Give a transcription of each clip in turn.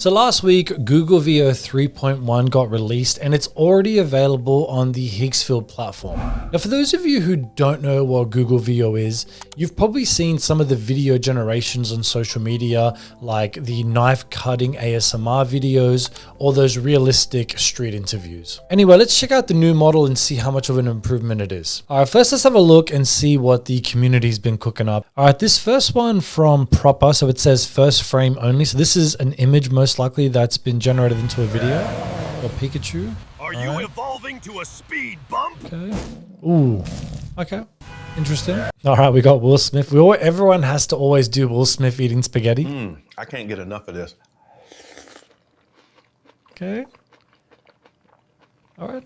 So last week, Google Veo 3.1 got released and it's already available on the Higgsfield platform. Now, for those of you who don't know what Google Veo is, you've probably seen some of the video generations on social media, like the knife cutting ASMR videos or those realistic street interviews. Anyway, let's check out the new model and see how much of an improvement it is. All right, first let's have a look and see what the community's been cooking up. All right, this first one from Proper, so it says first frame only. So this is an image most likely that's been generated into a video. Or Pikachu. Are you evolving to a speed bump? Okay. Ooh. Okay. Interesting. All right, we got Will Smith. Everyone has to always do Will Smith eating spaghetti. I can't get enough of this. Okay. All right.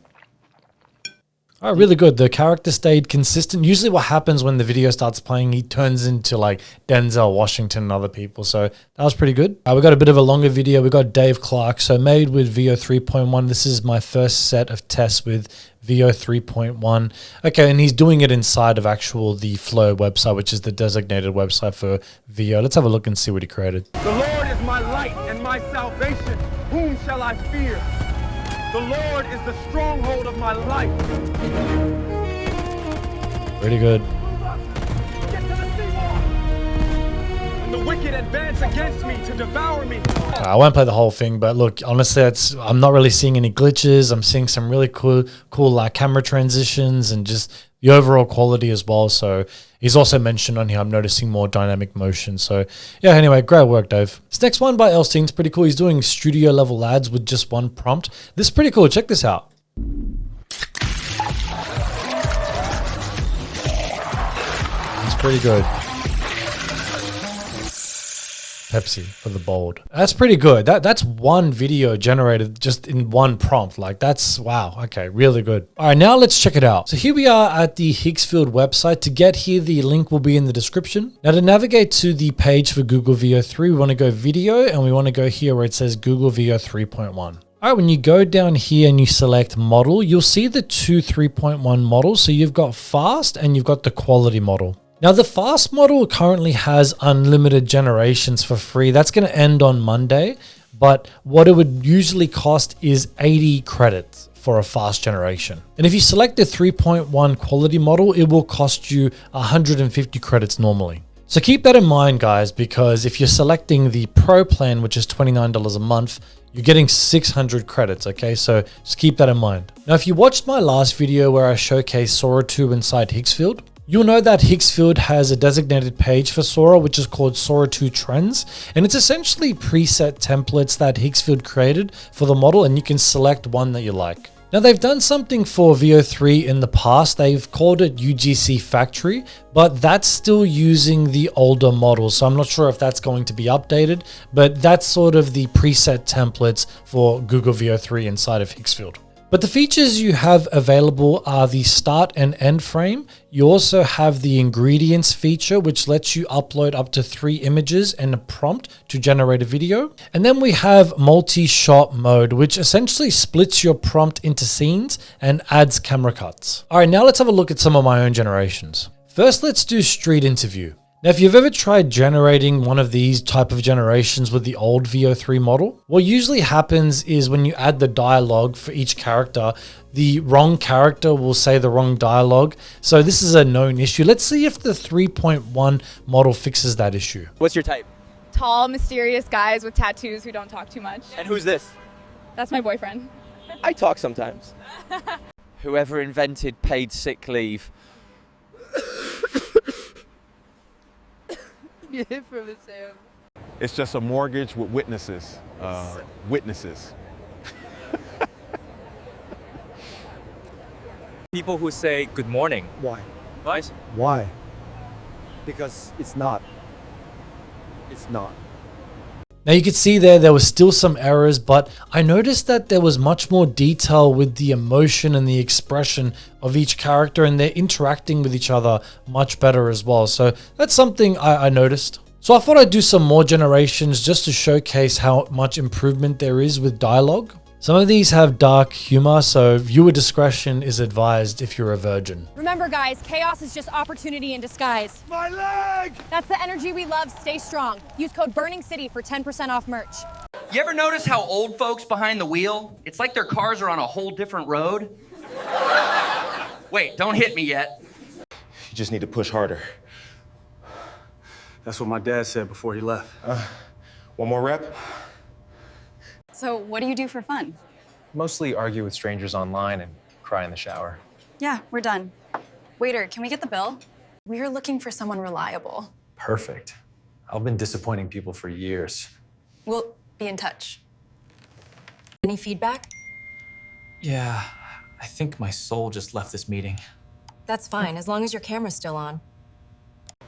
All right, really good. The character stayed consistent. Usually what happens when the video starts playing, he turns into like Denzel Washington and other people. So that was pretty good. We got a bit of a longer video. We got Dave Clark. So made with Veo 3.1. This is my first set of tests with Veo 3.1. Okay, and he's doing it inside of the Flow website, which is the designated website for Veo. Let's have a look and see what he created. The Lord is my light and my salvation. Whom shall I fear? The Lord is the stronghold of my life. Pretty good. Get to the seawall. And the wicked advance against me to devour me. I won't play the whole thing, but look, honestly, I'm not really seeing any glitches. I'm seeing some really cool like camera transitions and just the overall quality as well. So he's also mentioned on here, I'm noticing more dynamic motion. So yeah, anyway, great work, Dave. This next one by Elsting's pretty cool. He's doing studio level ads with just one prompt. This is pretty cool. Check this out. It's pretty good. Pepsi for the bold. That's pretty good. That's one video generated just in one prompt. Like that's, wow. Okay, really good. All right, now let's check it out. So here we are at the Higgsfield website. To get here, the link will be in the description. Now to navigate to the page for Google Veo 3, we want to go video and we want to go here where it says Google Veo 3.1. All right, when you go down here and you select model, you'll see the two 3.1 models. So you've got fast and you've got the quality model. Now the fast model currently has unlimited generations for free. That's going to end on Monday, but what it would usually cost is 80 credits for a fast generation. And if you select the 3.1 quality model, it will cost you 150 credits normally. So keep that in mind, guys, because if you're selecting the Pro plan, which is $29 a month, you're getting 600 credits, okay? So just keep that in mind. Now, if you watched my last video where I showcased Sora 2 inside Higgsfield, you'll know that Higgsfield has a designated page for Sora, which is called Sora 2 Trends. And it's essentially preset templates that Higgsfield created for the model, and you can select one that you like. Now they've done something for Veo 3 in the past. They've called it UGC Factory, but that's still using the older model. So I'm not sure if that's going to be updated, but that's sort of the preset templates for Google Veo 3 inside of Higgsfield. But the features you have available are the start and end frame. You also have the ingredients feature, which lets you upload up to 3 images and a prompt to generate a video. And then we have multi-shot mode, which essentially splits your prompt into scenes and adds camera cuts. All right, now let's have a look at some of my own generations. First, let's do street interview. Now, if you've ever tried generating one of these type of generations with the old Veo 3 model, what usually happens is when you add the dialogue for each character, the wrong character will say the wrong dialogue. So this is a known issue. Let's see if the 3.1 model fixes that issue. What's your type? Tall, mysterious guys with tattoos who don't talk too much. And who's this? That's my boyfriend. I talk sometimes. Whoever invented paid sick leave. It's just a mortgage with witnesses. Witnesses. People who say good morning. Why? Why? Why? Because it's not. It's not. Now you can see there was still some errors, but I noticed that there was much more detail with the emotion and the expression of each character, and they're interacting with each other much better as well. So that's something I noticed. So I thought I'd do some more generations just to showcase how much improvement there is with dialogue. Some of these have dark humor, so viewer discretion is advised if you're a virgin. Remember guys, chaos is just opportunity in disguise. My leg! That's the energy we love. Stay strong. Use code BurningCity for 10% off merch. You ever notice how old folks behind the wheel, it's like their cars are on a whole different road? Wait, don't hit me yet. You just need to push harder. That's what my dad said before he left. One more rep. So what do you do for fun? Mostly argue with strangers online and cry in the shower. Yeah, we're done. Waiter, can we get the bill? We're looking for someone reliable. Perfect. I've been disappointing people for years. We'll be in touch. Any feedback? Yeah, I think my soul just left this meeting. That's fine, as long as your camera's still on.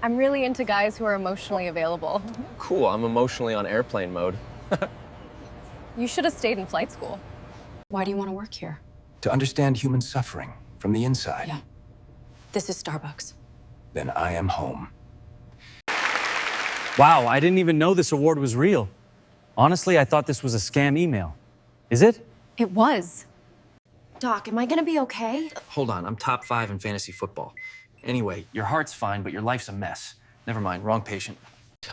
I'm really into guys who are emotionally available. Cool, I'm emotionally on airplane mode. You should have stayed in flight school. Why do you want to work here? To understand human suffering from the inside. Yeah. This is Starbucks. Then I am home. Wow, I didn't even know this award was real. Honestly, I thought this was a scam email. Is it? It was. Doc, am I gonna be okay? Hold on, I'm top 5 in fantasy football. Anyway, your heart's fine, but your life's a mess. Never mind, wrong patient.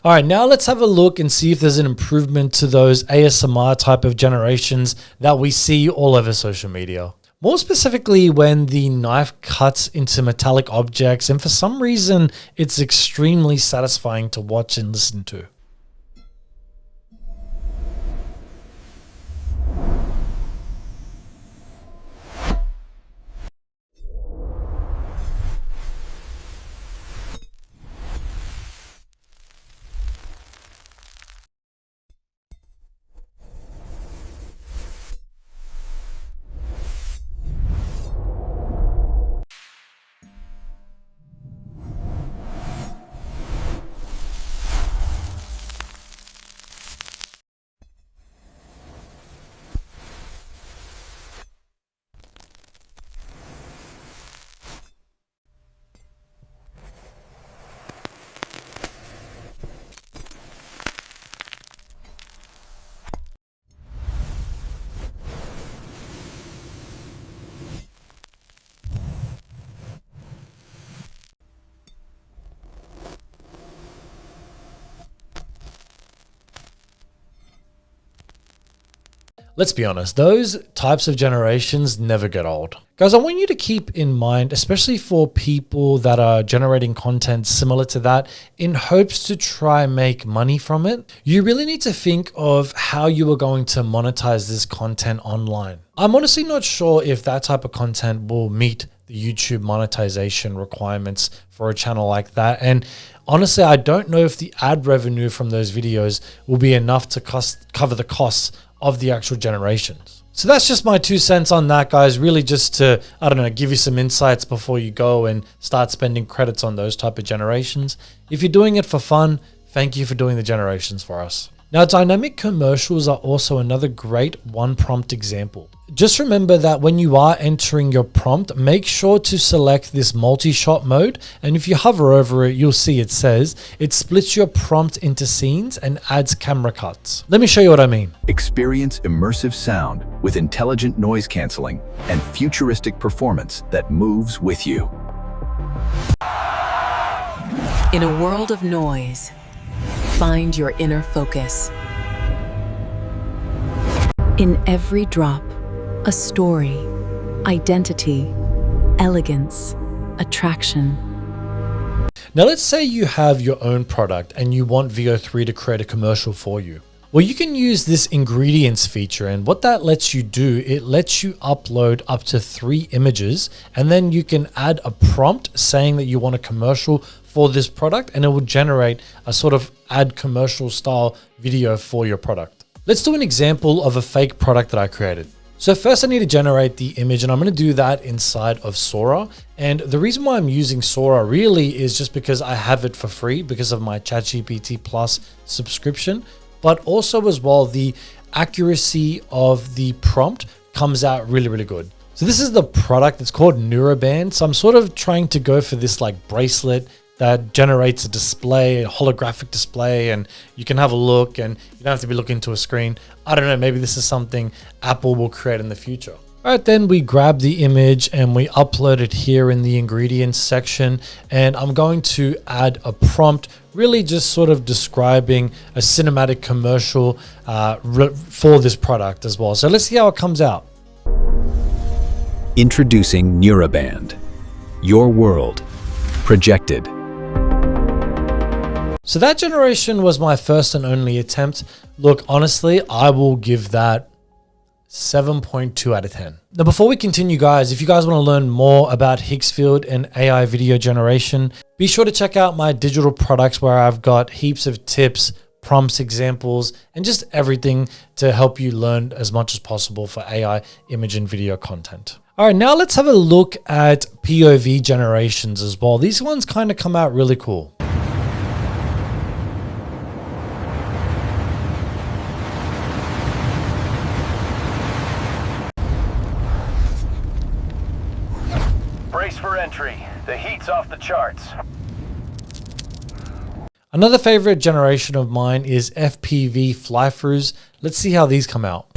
All right, now let's have a look and see if there's an improvement to those ASMR type of generations that we see all over social media. More specifically, when the knife cuts into metallic objects, and for some reason, it's extremely satisfying to watch and listen to. Let's be honest, those types of generations never get old. Guys, I want you to keep in mind, especially for people that are generating content similar to that in hopes to try make money from it, you really need to think of how you are going to monetize this content online. I'm honestly not sure if that type of content will meet the YouTube monetization requirements for a channel like that. And honestly, I don't know if the ad revenue from those videos will be enough to cover the costs of the actual generations. So that's just my 2 cents on that, guys. Really just to, I don't know, give you some insights before you go and start spending credits on those type of generations. If you're doing it for fun, thank you for doing the generations for us. Now, dynamic commercials are also another great one prompt example. Just remember that when you are entering your prompt, make sure to select this multi-shot mode. And if you hover over it, you'll see it says it splits your prompt into scenes and adds camera cuts. Let me show you what I mean. Experience immersive sound with intelligent noise canceling and futuristic performance that moves with you. In a world of noise, find your inner focus. In every drop, a story, identity, elegance, attraction. Now let's say you have your own product and you want Veo 3 to create a commercial for you. Well, you can use this ingredients feature, and what that lets you do, it lets you upload up to 3 images, and then you can add a prompt saying that you want a commercial for this product, and it will generate a sort of ad commercial style video for your product. Let's do an example of a fake product that I created. So first I need to generate the image, and I'm going to do that inside of Sora. And the reason why I'm using Sora really is just because I have it for free because of my ChatGPT Plus subscription, but also as well, the accuracy of the prompt comes out really, really good. So this is the product. It's called Neuroband. So I'm sort of trying to go for this like bracelet that generates a display, a holographic display, and you can have a look and you don't have to be looking to a screen. I don't know, maybe this is something Apple will create in the future. All right, then we grab the image and we upload it here in the ingredients section. And I'm going to add a prompt, really just sort of describing a cinematic commercial for this product as well. So let's see how it comes out. Introducing Neuroband, your world, projected. So that generation was my first and only attempt. Look, honestly, I will give that 7.2 out of 10. Now, before we continue, guys, if you guys want to learn more about Higgsfield and AI video generation, be sure to check out my digital products where I've got heaps of tips, prompts, examples, and just everything to help you learn as much as possible for AI image and video content. All right, now let's have a look at POV generations as well. These ones kind of come out really cool. Brace for entry. The heat's off the charts. Another favorite generation of mine is FPV Flythroughs. Let's see how these come out.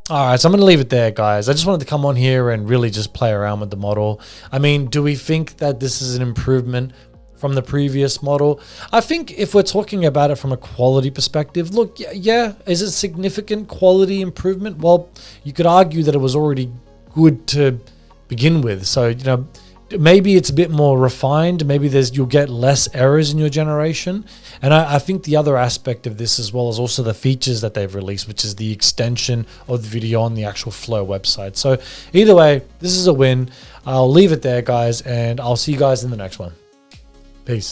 All right, so I'm going to leave it there, guys. I just wanted to come on here and really just play around with the model. I mean, do we think that this is an improvement from the previous model? I think if we're talking about it from a quality perspective, look, yeah, is it significant quality improvement? Well, you could argue that it was already good to begin with. So, you know, maybe it's a bit more refined. Maybe you'll get less errors in your generation. And I think the other aspect of this as well is also the features that they've released, which is the extension of the video on the actual Flow website. So either way, this is a win. I'll leave it there, guys, and I'll see you guys in the next one. Peace.